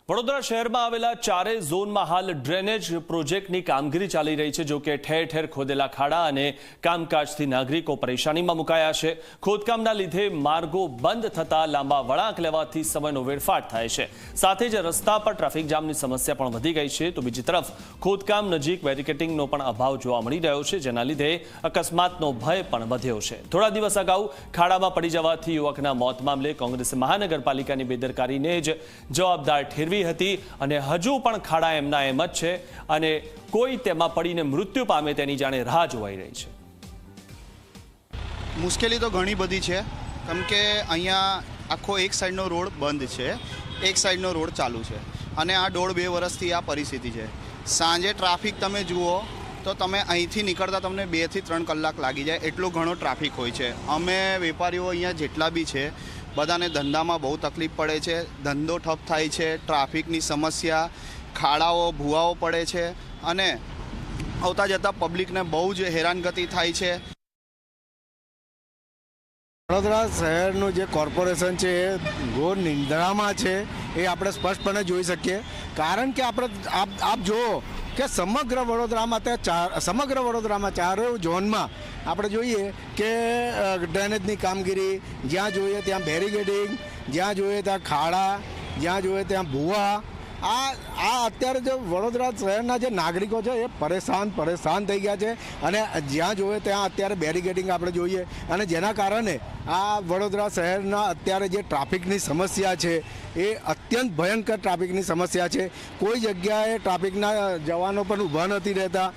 વડોદરા શહેરમાં આવેલા ચારેય ઝોનમાં હાલ ડ્રેનેજ પ્રોજેક્ટની કામગીરી ચાલી રહી છે। જો કે ઠેર ઠેર ખોદેલા ખાડા અને કામકાજથી નાગરિકો પરેશાનીમાં મુકાયા છે। ખોદકામના લીધે માર્ગો બંધ થતા લાંબા વળાંક લેવાથી સમયનો વેડફાટ થાય છે। સાથે જ રસ્તા પર ટ્રાફિક જામની સમસ્યા પણ વધી ગઈ છે। તો બીજી તરફ ખોદકામ નજીક બેરિકેડિંગનો પણ અભાવ જોવા મળી રહ્યો છે, જેના લીધે અકસ્માતનો ભય પણ વધ્યો છે। થોડા દિવસ અગાઉ ખાડામાં પડી જવાથી યુવકના મોત મામલે કોંગ્રેસે મહાનગરપાલિકાની બેદરકારીને જ જવાબદાર ઠેરવી હતી અને હજુ પણ ખાડા એમના એમ જ છે અને કોઈ તેમાં પડીને મૃત્યુ પામે તેની જાણે રાહ જોવાઈ રહી છે। મુશ્કેલી તો ઘણી બધી છે, કેમ કે અહીંયા આખો એક સાઈડનો રોડ બંધ છે, એક સાઈડનો રોડ ચાલુ છે અને આ 1.5-2 વર્ષથી આ પરિસ્થિતિ છે। સાંજે ટ્રાફિક તમે જુઓ તો તમે અહીંથી નીકળતા તમને 2 થી 3 કલાક લાગી જાય, એટલો ઘણો ટ્રાફિક હોય છે। અમે વેપારીઓ અહીંયા જેટલા બી છે બધાને ધંધામાં બહુ તકલીફ પડે છે, ધંધો ઠપ થાય છે, ટ્રાફિકની સમસ્યા, ખાડાઓ ભૂવાઓ પડે છે અને આવતા જતાં પબ્લિકને બહુ જ હેરાનગતિ થાય છે। વડોદરા શહેરનું જે કોર્પોરેશન છે એ ઘોર નિંદ્રામાં છે, એ આપણે સ્પષ્ટપણે જોઈ શકીએ। કારણ કે આપ જુઓ કે સમગ્ર વડોદરામાં ચારેય ઝોનમાં આપણે જોઈએ કે ડ્રેનેજની કામગીરી, જ્યાં જોઈએ ત્યાં બેરિકેડિંગ, જ્યાં જોઈએ ત્યાં ખાડા, જ્યાં જોઈએ ત્યાં ભૂવા। આ અત્યારે જે વડોદરા શહેરના જે નાગરિકો છે એ પરેશાન થઈ ગયા છે અને જ્યાં જોઈએ ત્યાં અત્યારે બેરિકેડિંગ આપણે જોઈએ અને જેના કારણે આ વડોદરા શહેરના અત્યારે જે ટ્રાફિકની સમસ્યા છે એ અત્યંત ભયંકર ટ્રાફિકની સમસ્યા છે। કોઈ જગ્યાએ ટ્રાફિકના જવાનો પણ ઊભા નથી રહેતા।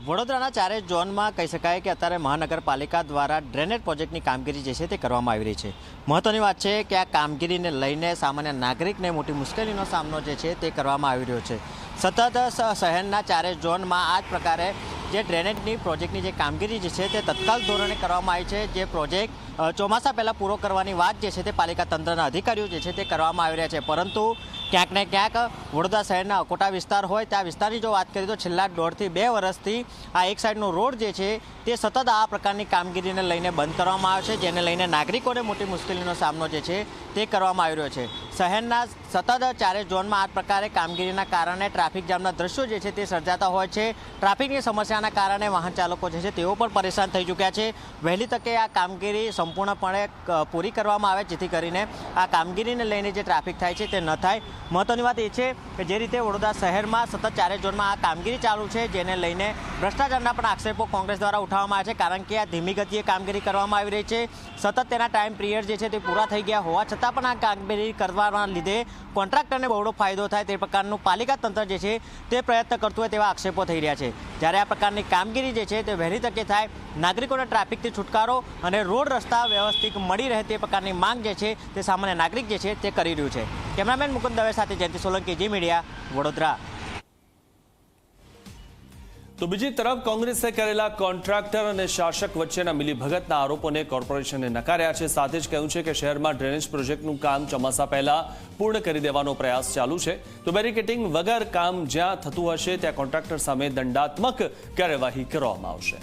વડોદરાના ચારેય ઝોનમાં કહી શકાય કે અત્યારે મહાનગરપાલિકા દ્વારા ડ્રેનેજ પ્રોજેક્ટની કામગીરી જે છે તે કરવામાં આવી રહી છે। મહત્વની વાત છે કે આ કામગીરીને લઈને સામાન્ય નાગરિકને મોટી મુશ્કેલીનો સામનો જે છે તે કરવામાં આવી રહ્યો છે। સતત શહેરના ચારેય ઝોનમાં આ જ પ્રકારે જે ડ્રેનેજની પ્રોજેક્ટની જે કામગીરી જે છે તે તત્કાલ ધોરણે કરવામાં આવી છે। જે પ્રોજેક્ટ ચોમાસા પહેલાં પૂરો કરવાની વાત જે છે તે પાલિકા તંત્રના અધિકારીઓ જે છે તે કરવામાં આવી રહ્યા છે, પરંતુ ક્યાંક ને ક્યાંક વડોદરા શહેરના અકોટા વિસ્તાર હોય ત્યાં વિસ્તારની જો વાત કરીએ તો છેલ્લા 1.5 થી 2 વર્ષથી આ એક સાઈડનો રોડ જે છે તે સતત આ પ્રકારની કામગીરીને લઈને બંધ કરવામાં આવ્યો છે, જેને લઈને નાગરિકોને મોટી મુશ્કેલીનો સામનો જે છે તે કરવામાં આવી રહ્યો છે। શહેરના સતત ચારેય ઝોનમાં આ પ્રકારે કામગીરીના કારણે ટ્રાફિક જામના દ્રશ્યો જે છે તે સર્જાતા હોય છે। ટ્રાફિકની સમસ્યાના કારણે વાહન ચાલકો જે છે તેઓ પણ પરેશાન થઈ ચૂક્યા છે। વહેલી તકે આ કામગીરી સંપૂર્ણપણે પૂરી કરવામાં આવે, જેથી કરીને આ કામગીરીને લઈને જે ટ્રાફિક થાય છે તે ન થાય। મહત્વની વાત એ છે કે જે રીતે વડોદરા શહેરમાં સતત ચારેય ઝોનમાં આ કામગીરી ચાલુ છે, જેને લઈને ભ્રષ્ટાચારના પણ આક્ષેપો કોંગ્રેસ દ્વારા ઉઠાવવામાં આવે છે, કારણ કે આ ધીમી ગતિએ કામગીરી કરવામાં આવી રહી છે। સતત તેના ટાઈમ પિરિયડ જે છે તે પૂરા થઈ ગયા હોવા છતાં પણ આ કામગીરી કરવાના લીધે કોન્ટ્રાક્ટરને બહોળો ફાયદો થાય તે પ્રકારનું પાલિકા તંત્ર જે છે તે પ્રયત્ન કરતું હોય તેવા આક્ષેપો થઈ રહ્યા છે। જ્યારે આ પ્રકારની કામગીરી જે છે તે વહેલી તકે થાય, નાગરિકોને ટ્રાફિકથી છુટકારો અને રોડ રસ્તા વ્યવસ્થિત મળી રહે તે પ્રકારની માંગ જે છે તે સામાન્ય નાગરિક જે છે તે કરી રહ્યું છે। કેમેરામેન મુકુંદ દવે સાથે જયંતિ સોલંકી, જી મીડિયા, વડોદરા। તો બીજી તરફ કોંગ્રેસે કરેલા કોન્ટ્રાક્ટર અને શાસક વચ્ચેના મિલીભગતના આરોપોને કોર્પોરેશને નકાર્યા છે। સાથે જ કહ્યું છે કે શહેરમાં ડ્રેનેજ પ્રોજેક્ટનું કામ ચોમાસા પહેલા પૂર્ણ કરી દેવાનો પ્રયાસ ચાલુ છે। તો બેરિકેડિંગ વગર કામ જ્યાં થતું હશે ત્યાં કોન્ટ્રાક્ટર સામે દંડાત્મક કાર્યવાહી કરવામાં આવશે।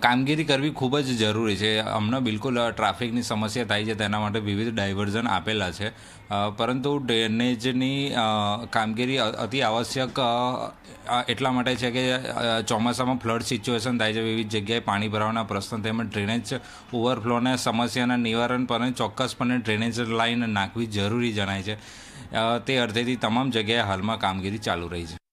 કામગીરી કરવી ખૂબ જ જરૂરી છે। હમણાં બિલકુલ ટ્રાફિકની સમસ્યા થાય છે, તેના માટે વિવિધ ડાયવર્ઝન આપેલા છે, પરંતુ ડ્રેનેજની કામગીરી અતિ આવશ્યક એટલા માટે છે કે ચોમાસામાં ફ્લડ સિચ્યુએશન થાય છે, વિવિધ જગ્યાએ પાણી ભરાવાના પ્રશ્ન તેમજ ડ્રેનેજ ઓવરફ્લોના સમસ્યાના નિવારણ પર ચોક્કસપણે ડ્રેનેજ લાઇન નાખવી જરૂરી જણાય છે। તે અર્થેથી તમામ જગ્યાએ હાલમાં કામગીરી ચાલુ રહી છે।